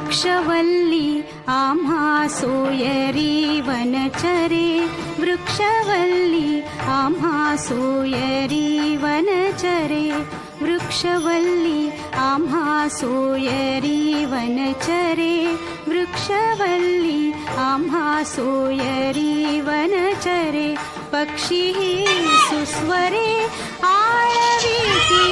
वृक्षवल्ली आम्हा सोयरी वनचरे, वृक्षवल्ली आम्हा सोयरी वनचरे, वृक्षवल्ली आम्हा सोयरी वनचरे, वृक्षवल्ली आम्हा सोयरी वनचरे. पक्षी सुस्वरे आळविती,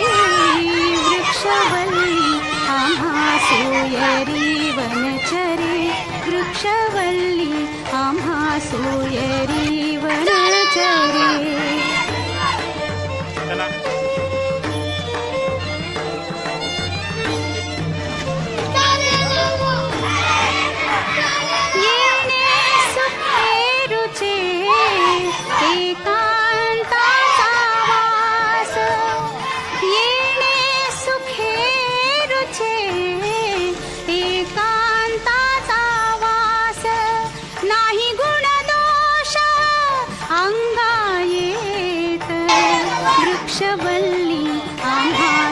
वृक्षवल्ली आम्हा सोयरी वनचरे, वृक्षवल्ली आम्हा सोयरी वनचरे. येणे सुखे रुचे एकांताचा वास, येणे सुखे रुचे एकांताचा वास. नाही गुण दोष अंगा येत, वृक्षवल्ली आम्हा